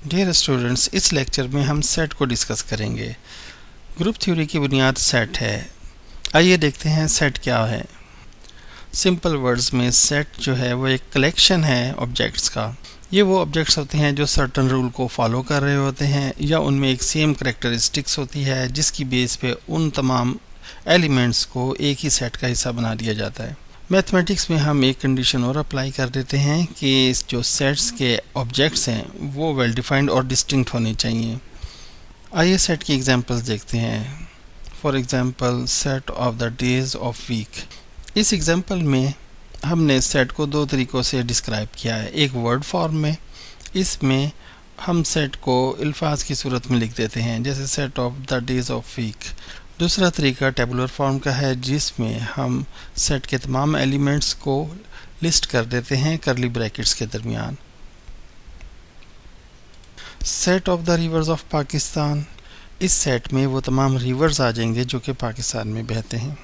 Dear students, इस lecture में हम सेट को डिस्कस करेंगे। ग्रुप थ्योरी की बुनियाद सेट है। आइए देखते हैं सेट क्या है। सिंपल वर्ड्स में सेट जो है वो एक कलेक्शन है ऑब्जेक्ट्स का। ये वो ऑब्जेक्ट्स होते हैं जो सर्टन रूल को फॉलो कर रहे होते हैं या उनमें एक सेम करेक्टरिस्टिक्स होती है जिसकी बेस पे उन तमाम एलिमेंट्स को एक ही सेट का हिस्सा बना दिया जाता है। मैथमेटिक्स में हम एक कंडीशन और अप्लाई कर देते हैं कि जो सेट्स के ऑब्जेक्ट्स हैं वो वेल डिफाइंड और डिस्टिंक्ट होने चाहिए। आइए सेट की एग्जांपल्स देखते हैं। For example, set of the days of week. इस एग्जांपल में हमने सेट को दो तरीक़ों से डिस्क्राइब किया है। एक वर्ड फॉर्म में, इसमें हम सेट को अल्फाज की सूरत में लिख देते हैं, जैसे set of the days of week. दूसरा तरीका टेबुलर फॉर्म का है, जिसमें हम सेट के तमाम एलिमेंट्स को लिस्ट कर देते हैं करली ब्रैकेट्स के दरमियान। Set of the reverse of Pakistan. इस सेट में वो तमाम रिवर्स आ जाएंगे जो कि पाकिस्तान में बहते हैं।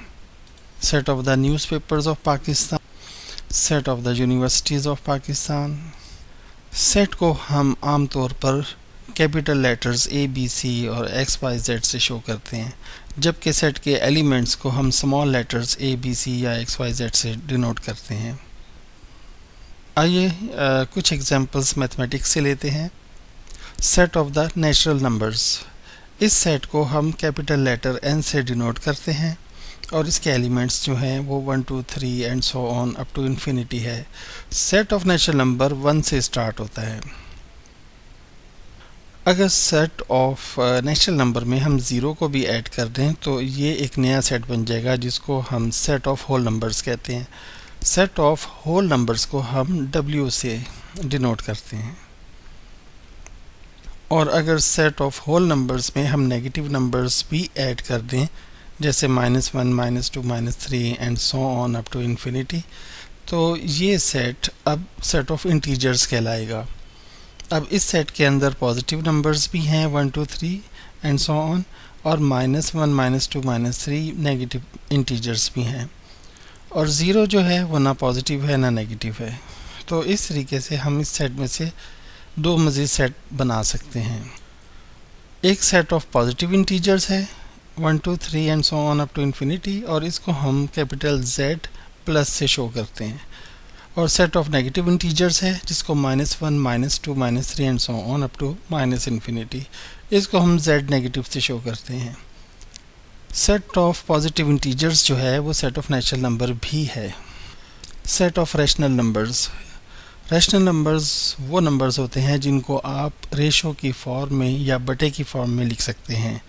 Set of the newspapers of Pakistan. Set of the universities of Pakistan. Set को हम आम तौर पर capital letters A, B, C और X, Y, Z से शो करते हैं, जबकि सेट के एलिमेंट्स को हम small letters A, B, C या X, Y, Z से डिनोट करते हैं। आइए कुछ एग्जांपल्स मैथमेटिक्स से लेते हैं। Set of the natural numbers. इस सेट को हम कैपिटल लेटर N से डिनोट करते हैं और इसके एलिमेंट्स जो हैं वो 1, 2, 3 and so on up to infinity है। सेट ऑफ नेचुरल नंबर 1 से स्टार्ट होता है। अगर सेट ऑफ नेचुरल नंबर में हम ज़ीरो को भी ऐड कर दें तो ये एक नया सेट बन जाएगा जिसको हम सेट ऑफ होल नंबर्स कहते हैं। सेट ऑफ होल नंबर्स को हम W से डिनोट करते हैं। और अगर सेट ऑफ होल नंबर्स में हम नेगेटिव नंबर्स भी ऐड कर दें, जैसे -1, -2, -3 and so on up to infinity, तो ये सेट अब सेट ऑफ इंटीजर्स कहलाएगा। अब इस सेट के अंदर पॉजिटिव नंबर्स भी हैं 1, 2, 3 एंड सो ऑन, और -1, -2, -3 नेगेटिव इंटीजर्स भी हैं, और ज़ीरो जो है वो ना पॉजिटिव है ना नेगेटिव है। तो इस तरीके से हम इस सेट में से दो मज़ीद सेट बना सकते हैं। एक सेट ऑफ पॉजिटिव इंटीजर्स है 1, 2, 3 and so on up to infinity, और इसको हम कैपिटल Z प्लस से शो करते हैं। और सेट ऑफ नेगेटिव इंटीजर्स है जिसको -1, -2, -3 and so on up to minus infinity, इसको हम Z नेगेटिव से शो करते हैं। सेट ऑफ पॉजिटिव इंटीजर्स जो है वो सेट ऑफ नेचुरल नंबर भी है। Set of rational numbers. Rational numbers वो नंबर्स होते हैं जिनको आप रेशो की फॉर्म में या बटे की फॉर्म में लिख सकते हैं,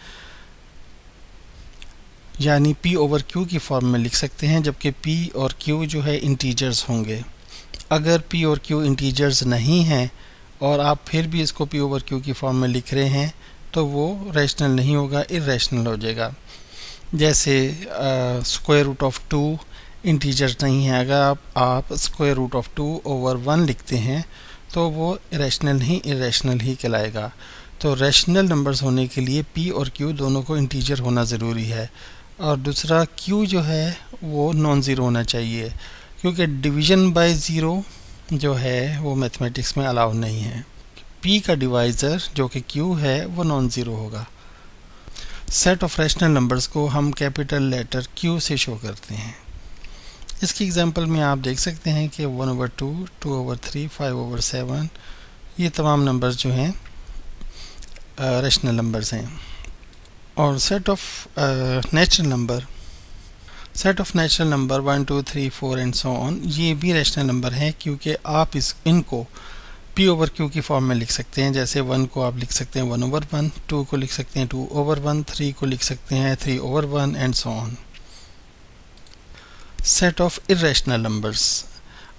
यानी P/Q की फॉर्म में लिख सकते हैं, जबकि P और Q जो है इंटीजर्स होंगे। अगर P और Q इंटीजर्स नहीं हैं और आप फिर भी इसको P/Q की फॉर्म में लिख रहे हैं तो वो रैशनल नहीं होगा, इर्रेशनल हो जाएगा। जैसे स्क्वायर रूट ऑफ 2 इंटीजर्स नहीं है, अगर आप स्क्वायर रूट ऑफ 2/1 लिखते हैं तो वो रैशनल नहीं इर्रेशनल ही कहलाएगा। तो रैशनल नंबर्स होने के लिए P और Q दोनों को इंटीजर होना ज़रूरी है, और दूसरा Q जो है वो नॉन ज़ीरो होना चाहिए, क्योंकि डिवीज़न बाय ज़ीरो जो है वो मैथमेटिक्स में अलाउ नहीं है। P का डिवाइज़र जो कि Q है वो नॉन ज़ीरो होगा। सेट ऑफ रैशनल नंबर्स को हम कैपिटल लेटर Q से शो करते हैं। इसकी एग्जांपल में आप देख सकते हैं कि 1/2, 2/3, 5/7 ये तमाम नंबर्स जो हैं रैशनल नंबर्स हैं। और set of natural number, set of natural number 1, 2, 3, 4 and so on, ये भी रैशनल नंबर हैं क्योंकि आप इनको P/Q की फॉर्म में लिख सकते हैं। जैसे 1 को आप लिख सकते हैं 1/1, 2 को लिख सकते हैं 2/1, 3 को लिख सकते हैं 3/1 and so on. Set of irrational numbers.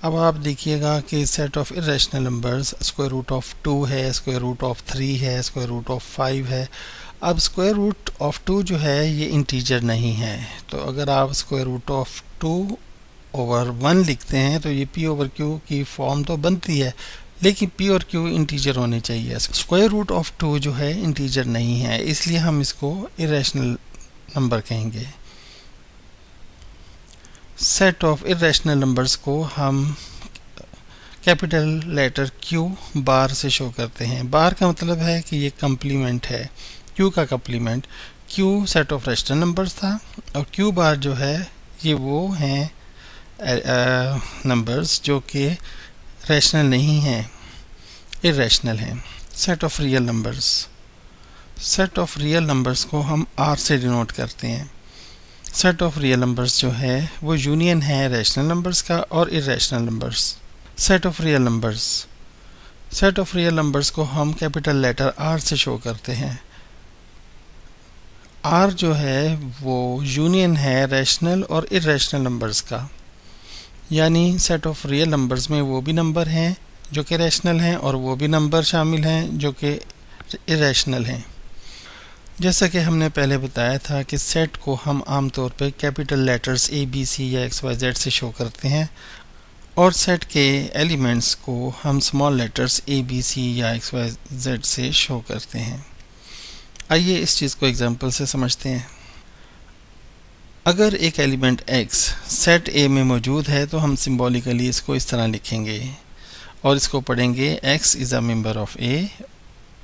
अब आप देखिएगा कि set of irrational numbers square root of 2 है, स्क्वायर रूट ऑफ 3 है, स्क्वायर रूट ऑफ 5 है। अब स्क्वायर रूट ऑफ 2 जो है ये इंटीजर नहीं है, तो अगर आप स्क्वायर रूट ऑफ 2/1 लिखते हैं तो ये P/Q की फॉर्म तो बनती है, लेकिन P और Q इंटीजर होने चाहिए। स्क्वायर रूट ऑफ 2 जो है इंटीजर नहीं है, इसलिए हम इसको इर्रेशनल नंबर कहेंगे। सेट ऑफ इर्रेशनल नंबर्स को हम कैपिटल लेटर Q बार से शो करते हैं। बार का मतलब है कि ये कम्प्लीमेंट है, Q का complement. Q set of rational numbers था और Q बार जो है ये वो हैं नंबर्स जो कि रैशनल नहीं हैं, इर्रेशनल हैं। Set of real numbers, set of real numbers को हम R से डिनोट करते हैं। सेट ऑफ रियल नंबर्स जो है वो यूनियन है रैशनल नंबर्स का और irrational numbers. Set of real numbers, set of real numbers को हम कैपिटल लेटर R से शो करते हैं। R जो है वो यूनियन है रैशनल और इर्रेशनल नंबर्स का, यानी सेट ऑफ रियल नंबर्स में वो भी नंबर हैं जो कि रैशनल हैं और वो भी नंबर शामिल हैं जो कि इर्रेशनल हैं। जैसा कि हमने पहले बताया था कि सेट को हम आमतौर पर कैपिटल लेटर्स ABC या XYZ से शो करते हैं और सेट के एलिमेंट्स को हम स्मॉल लेटर्स ABC या XYZ से शो करते हैं। आइए इस चीज़ को एग्जांपल से समझते हैं। अगर एक एलिमेंट X सेट A में मौजूद है तो हम सिंबॉलिकली इसको इस तरह लिखेंगे और इसको पढ़ेंगे X is a member of A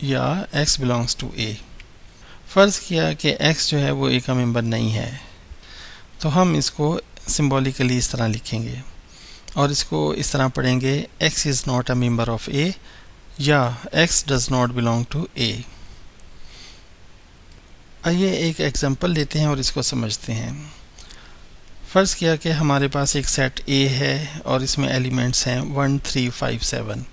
या X बिलोंग्स टू A। फ़र्ज़ किया कि X जो है वो A का मेंबर नहीं है तो हम इसको सिंबॉलिकली इस तरह लिखेंगे और इसको इस तरह पढ़ेंगे X is not a member of A या X does not belong to A। आइए एक एग्जांपल लेते हैं और इसको समझते हैं। फ़र्ज़ किया कि हमारे पास एक सेट A है और इसमें एलिमेंट्स हैं 1 3 5 7।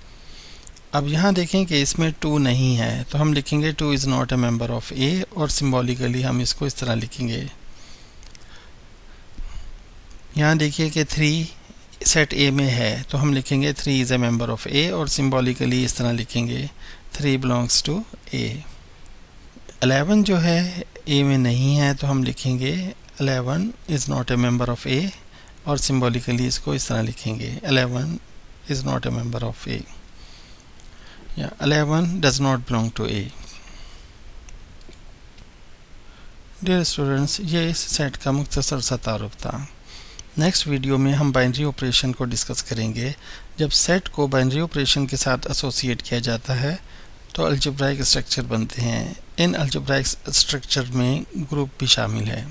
अब यहाँ देखें कि इसमें 2 नहीं है तो हम लिखेंगे 2 is not a member of A और सिंबॉलिकली हम इसको इस तरह लिखेंगे। यहाँ देखिए कि 3 सेट A में है तो हम लिखेंगे 3 is a member of A और सिंबॉलिकली इस तरह लिखेंगे 3 बिलोंग्स टू A। 11 जो है A में नहीं है तो हम लिखेंगे 11 is not a member of A और सिंबॉलिकली इसको इस तरह लिखेंगे 11 is not a member of A या 11 does not belong to A। Dear students, ये इस सेट का मुख्तसर सा तारुफ था। नेक्स्ट वीडियो में हम बाइनरी ऑपरेशन को डिस्कस करेंगे। जब सेट को बाइनरी ऑपरेशन के साथ एसोसिएट किया जाता है तो अलजेब्राइक स्ट्रक्चर बनते हैं। इन अलजेब्राइक स्ट्रक्चर में ग्रुप भी शामिल है।